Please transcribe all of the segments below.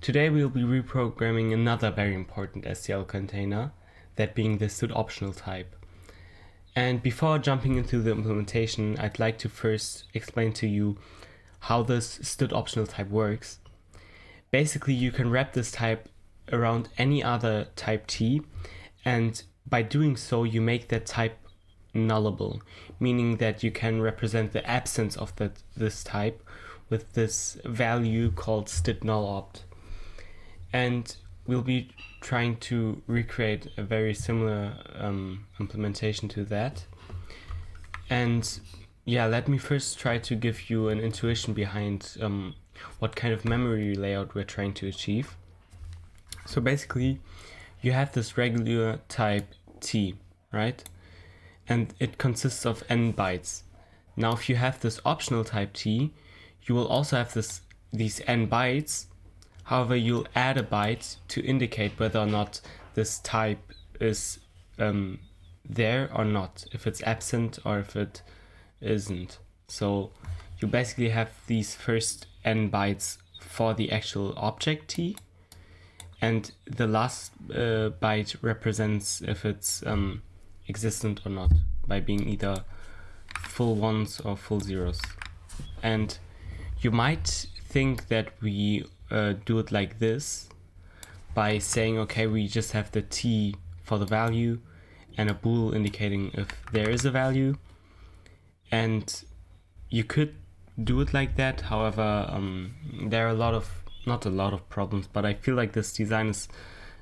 Today we'll be reprogramming another very important STL container, that being the std_optional type. And before jumping into the implementation, I'd like to first explain to you how this std_optional type works. Basically, you can wrap this type around any other type T, and by doing so you make that type nullable, meaning that you can represent the absence of this type with this value called std_null_opt. And we'll be trying to recreate a very similar implementation to that. And yeah, let me first try to give you an intuition behind what kind of memory layout we're trying to achieve. So basically, you have this regular type T, right? And it consists of n bytes. Now, if you have this optional type T, you will also have these n bytes. However, you'll add a byte to indicate whether or not this type is there or not, if it's absent or if it isn't. So you basically have these first n bytes for the actual object T, and the last byte represents if it's existent or not, by being either full ones or full zeros. And you might think that we do it like this by saying, okay, we just have the T for the value and a bool indicating if there is a value. And you could do it like that. However, there are not a lot of problems, but I feel like this design is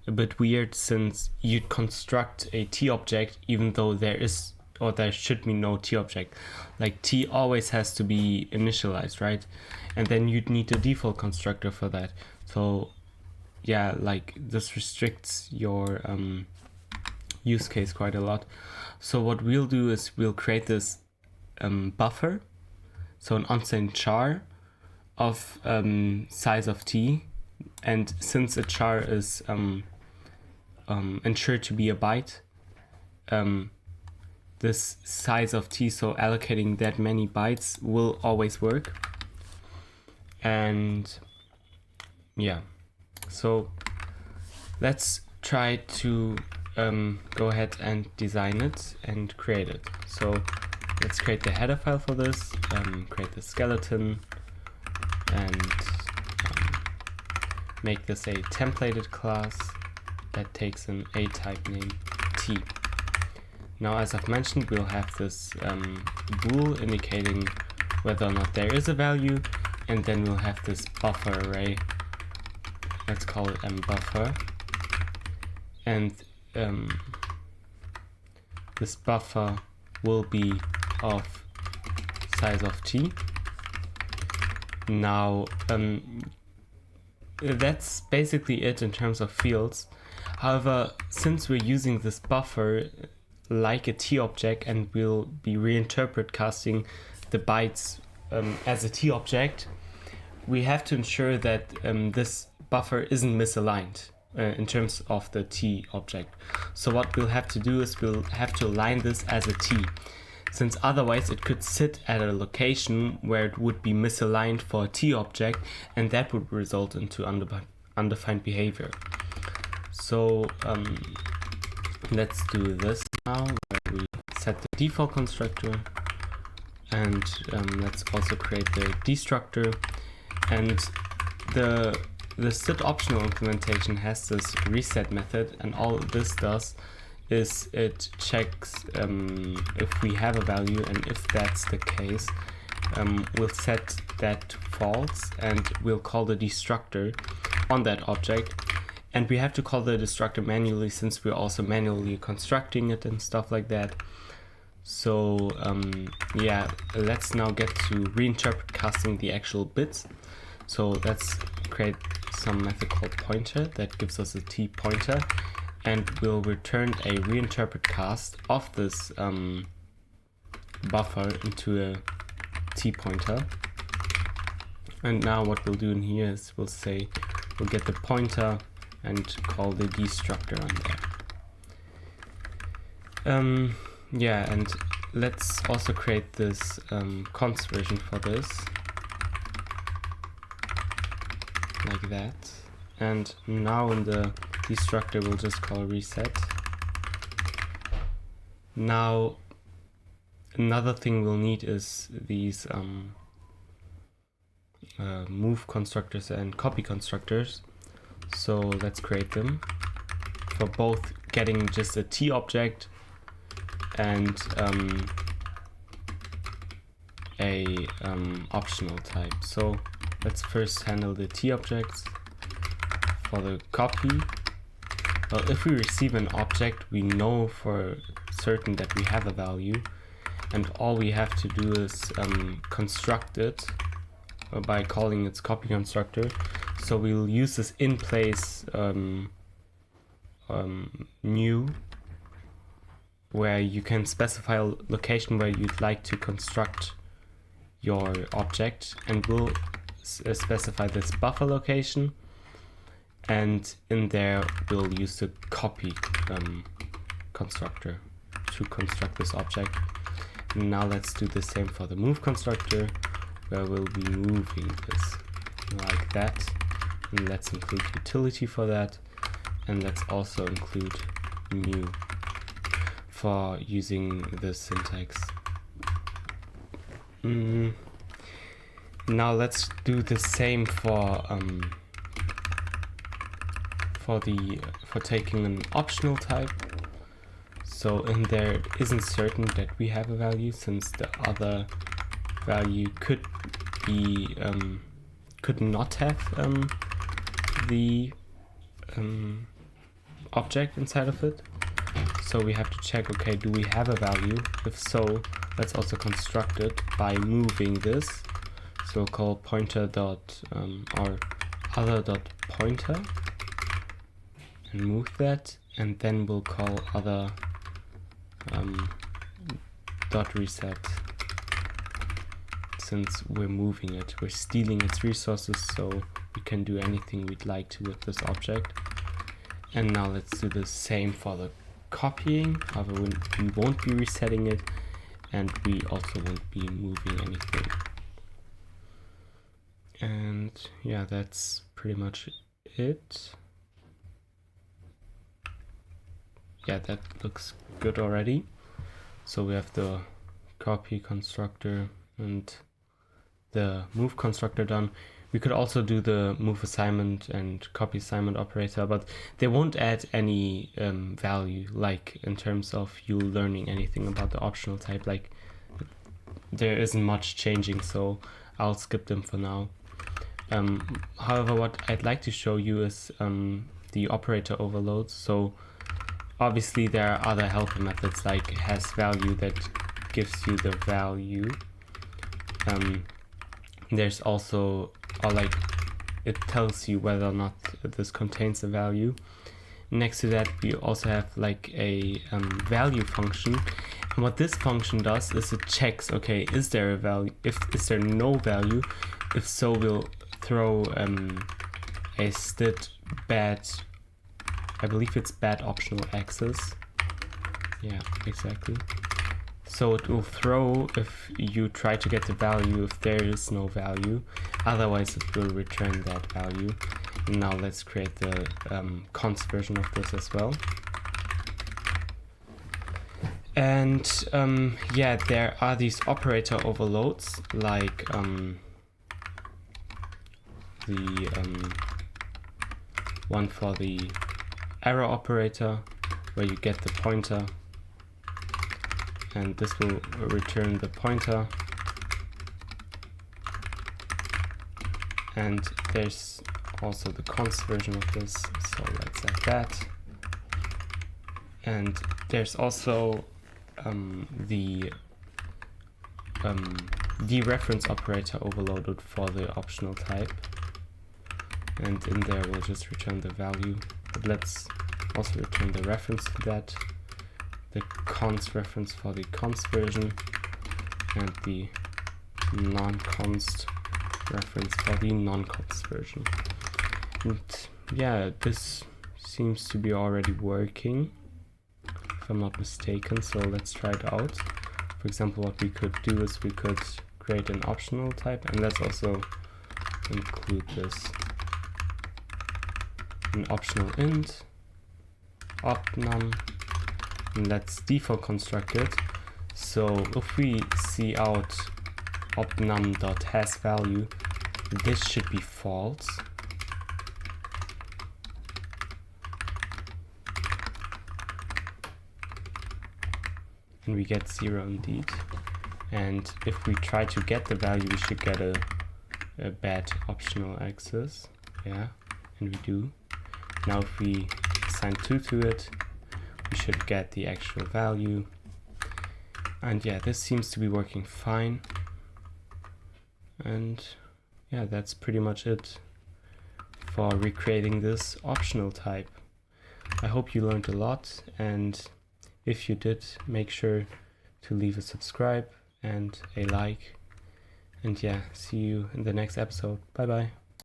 a bit weird, since you'd construct a T object even though there is or there should be no T object. Like, T always has to be initialized, right? And then you'd need a default constructor for that. So yeah, like, this restricts your use case quite a lot. So what we'll do is we'll create this buffer, so an unsigned char of size of T. And since a char is ensured to be a byte, this size of T, so allocating that many bytes, will always work. And yeah, so let's try to go ahead and design it and create it. So let's create the header file for this, create the skeleton, and make this a templated class that takes an A type name T. Now, as I've mentioned, we'll have this bool indicating whether or not there is a value, and then we'll have this buffer array. Let's call it buffer. And this buffer will be of size of T. Now, that's basically it in terms of fields. However, since we're using this buffer like a T object, and we'll be reinterpret casting the bytes as a T object, we have to ensure that this buffer isn't misaligned in terms of the T object. So what we'll have to do is we'll have to align this as a T, since otherwise it could sit at a location where it would be misaligned for a T object, and that would result into undefined behavior. So let's do this now, where we set the default constructor, and let's also create the destructor. And the std_optional implementation has this reset method, and all this does is it checks if we have a value, and if that's the case, we'll set that false, and we'll call the destructor on that object. And we have to call the destructor manually, since we're also manually constructing it and stuff like that. So yeah, let's now get to reinterpret casting the actual bits. So let's create some method called pointer that gives us a T pointer, and we'll return a reinterpret cast of this buffer into a T pointer. And now what we'll do in here is we'll get the pointer and call the destructor on there. Yeah, and let's also create this const version for this, like that. And now in the destructor we'll just call reset. Now another thing we'll need is these move constructors and copy constructors. So let's create them for both getting just a T object and a optional type. So let's first handle the T objects. For the copy, well, if we receive an object, we know for certain that we have a value, and all we have to do is construct it by calling its copy constructor. So we'll use this in place new, where you can specify a location where you'd like to construct your object, and we'll specify this buffer location, and in there we'll use the copy constructor to construct this object. And now let's do the same for the move constructor, where we'll be moving this like that, and let's include utility for that, and let's also include new for using the syntax. Now let's do the same for taking an optional type. So in there it isn't certain that we have a value, since the other value could not have the object inside of it. So we have to check, okay, do we have a value? If so, let's also construct it by moving this. So we'll call pointer dot or other dot pointer and move that, and then we'll call other dot reset. Since we're moving it, we're stealing its resources, so we can do anything we'd like to with this object. And now let's do the same for the copying. However, we won't be resetting it, and we also won't be moving anything. And yeah, that's pretty much it. Yeah, that looks good already. So we have the copy constructor and the move constructor done. We could also do the move assignment and copy assignment operator, but they won't add any value, like in terms of you learning anything about the optional type. Like, there isn't much changing, so I'll skip them for now. However, what I'd like to show you is the operator overloads. So obviously there are other helper methods like has value that gives you the value. There's also, or like it tells you whether or not this contains a value. Next to that, we also have like a value function. And what this function does is it checks, okay, is there a value? Is there no value? If so, we'll throw a std bad, I believe it's bad optional access. Yeah, exactly. So it will throw if you try to get the value if there is no value, otherwise it will return that value. Now let's create the const version of this as well. And yeah, there are these operator overloads, like the one for the arrow operator, where you get the pointer, and this will return the pointer. And there's also the const version of this, so let's add that. And there's also the dereference operator overloaded for the optional type, and in there we'll just return the value, but let's also return the reference to that, the const reference for the const version, and the non-const reference for the non-const version. And yeah, this seems to be already working, if I'm not mistaken, so let's try it out. For example, what we could do is we could create an optional type, and let's also include this. an optional int opnum, and let's default construct it. So if we see out opnum.hasValue, this should be false. And we get 0 indeed. And if we try to get the value, we should get a bad optional access. Yeah, and we do. Now if we assign 2 to it, we should get the actual value. And yeah, this seems to be working fine. And yeah, that's pretty much it for recreating this optional type. I hope you learned a lot, and if you did, make sure to leave a subscribe and a like. And yeah, see you in the next episode. Bye bye.